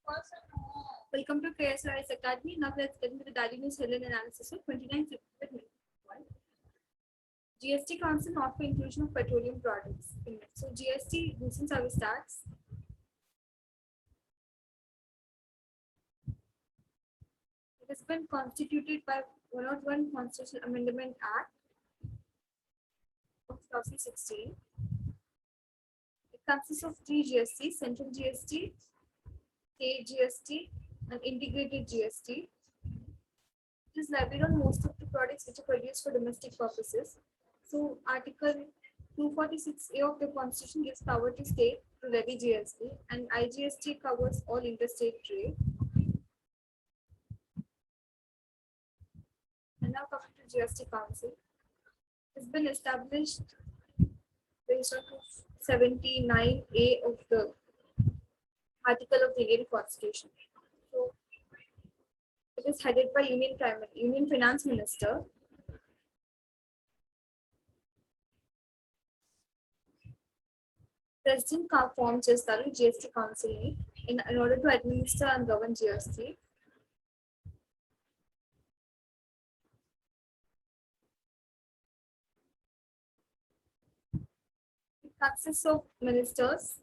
Welcome to KSRS Academy. Now let's get into the daily news headline analysis of 29 September 2021. GST Council not for inclusion of petroleum products. So GST goods and service tax. It has been constituted by 101 Constitutional Amendment Act of 2016. It consists of 3 GST: Central GST, State GST, and Integrated GST. It is levied on most of the products which are produced for domestic purposes. So Article 246A of the Constitution gives power to state to levy GST, and IGST covers all interstate trade. And now coming to GST Council. It's been established based on 79A of the article of the Indian Constitution. So it is headed by Union Finance Minister. President formed Chestalu GST Council in order to administer and govern GST. It consists of ministers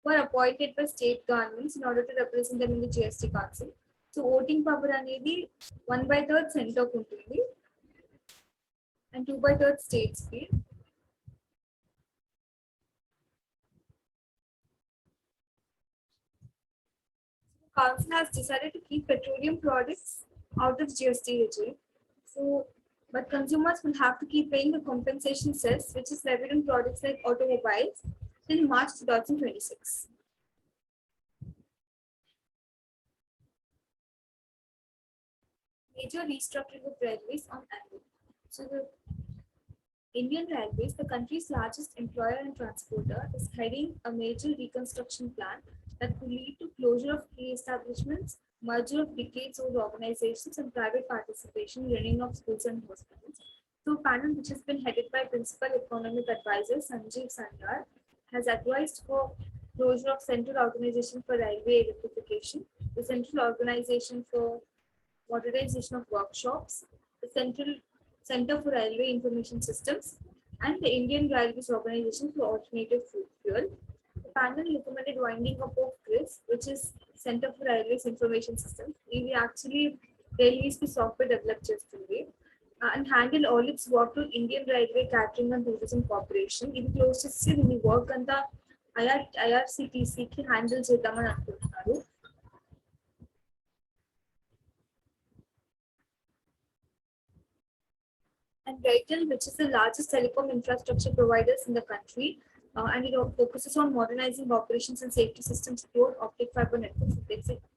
who are appointed by state governments in order to represent them in the GST Council. So voting power అనేది 1/3 center ఉంటుంది and 2/3 states కి. Council has decided to keep petroleum products out of GST regime. So, but consumers will have to keep paying the compensation cess, which is levied on products like automobiles, till March 2026. Major restructuring of railways on annual. So the Indian Railways, the country's largest employer and transporter, is heading a major reconstruction plan that could lead to closure of key establishments, merger of decades-old organizations, and private participation, running of schools and hospitals. So, a panel which has been headed by Principal Economic Advisor Sanjeev Sandar has advised for closure of Central Organization for Railway Electrification, the Central Organization for Modernization of Workshops, the Central Center for Railway Information Systems, and the Indian Railways Organization for Alternative Fuel. The panel recommended winding up of CRIS, which is Center for Railways Information Systems. We actually railways the software developed yesterday and handle all its work to Indian Railway Catering and Tourism Corporation. In close to the work and the IRCTC ki handle చేద్దామని అనుకుంటున్నారు. And Airtel, which is the largest telecom infrastructure providers in the country, and it focuses on modernizing operations and safety systems through optic fiber networks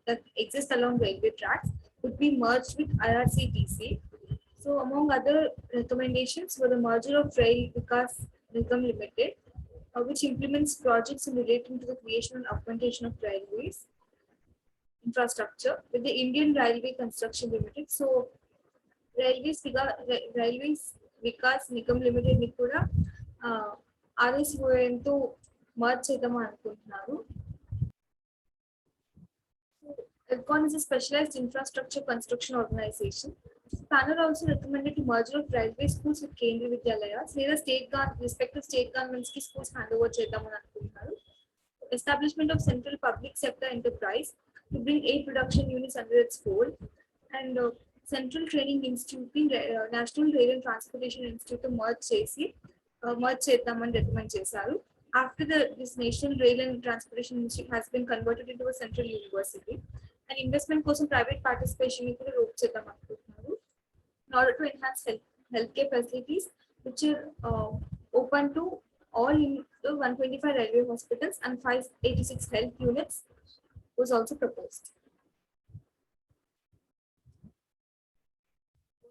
that exist along railway tracks, would be merged with IRCTC. So, among other recommendations were the merger of Rail Vikas Nigam Limited, which implements projects relating to the creation and augmentation of railways infrastructure, with the Indian Railway Construction Limited. So, Railways Vikas Nigam Limited ని కూడా RSOM తో merge చేద్దామని అనుకుంటున్నారు. ERCON is a specialized infrastructure construction organization. Panel also recommended to merger of railway schools with Kendriya Vidyalayas, లేదా respective state governments కి schools hand over చేద్దామని అనుకుంటున్నారు. Establishment of central public sector enterprise to bring 8 production units under its fold, and Central Training Institute, National Rail and Transportation Institute to merge చేద్దామని recommend చేశారు. After this National Rail and Transportation Institute has been converted into a central university, and investment కోసం private participation కూడా rope చేద్దాం అనుకుంటున్నారు. In order to enhance healthcare facilities, which are open to all in the 125 railway hospitals and 586 health units, was also proposed.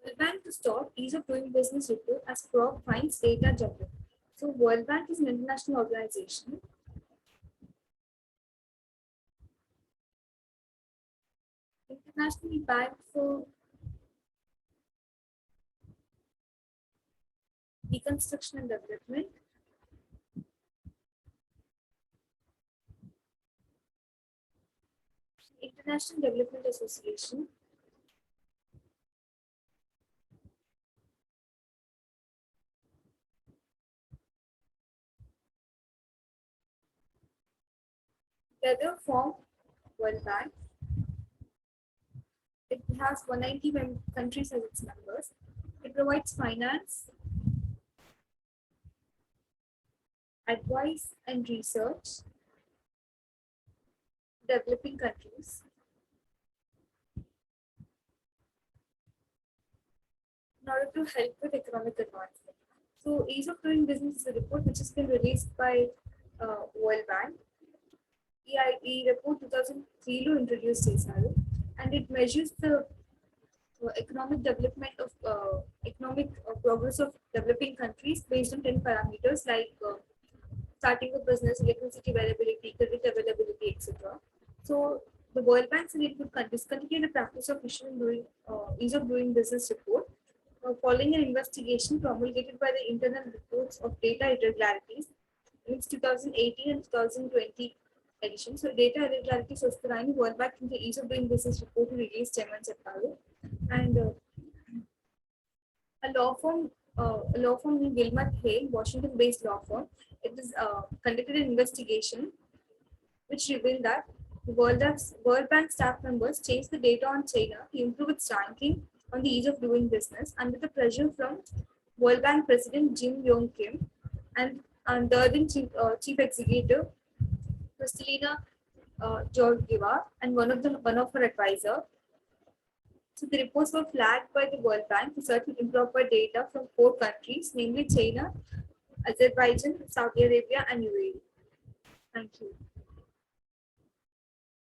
World Bank to stop ease of doing business report as PROG finds data jungle. So World Bank is an international organization. International Bank for Reconstruction and Development. International Development Association. The other form, World Bank. It has 190 countries as its members. It provides finance, advice, and research to developing countries in order to help with economic advancement. So, Ease of Doing Business is a report which has been released by World Bank. EIE report 2003 introduced CSRO, and it measures the economic development of economic progress of developing countries based on 10 parameters like starting a business, electricity availability, credit availability, etc. So the World Bank said it would discontinue the practice of issuing ease of doing business report following an investigation promulgated by the Internal Reports of Data Irregularities in its 2018 and 2020 edition. So data irregularities వస్తున్నాయని World Bank in the ease of doing business report release చేయమని చెప్పారు. And a law firm in Wilmot Hale, Washington-based law firm, it is conducted an investigation which revealed that the World Bank staff members changed the data on China to improve its ranking on the ease of doing business under the pressure from World Bank President Jim Yong Kim and the then chief executive Kristalina Georgieva and one of her advisor. So the reports were flagged by the World Bank for certain improper data from 4 countries, namely China, Azerbaijan, Saudi Arabia, and UAE. Thank you.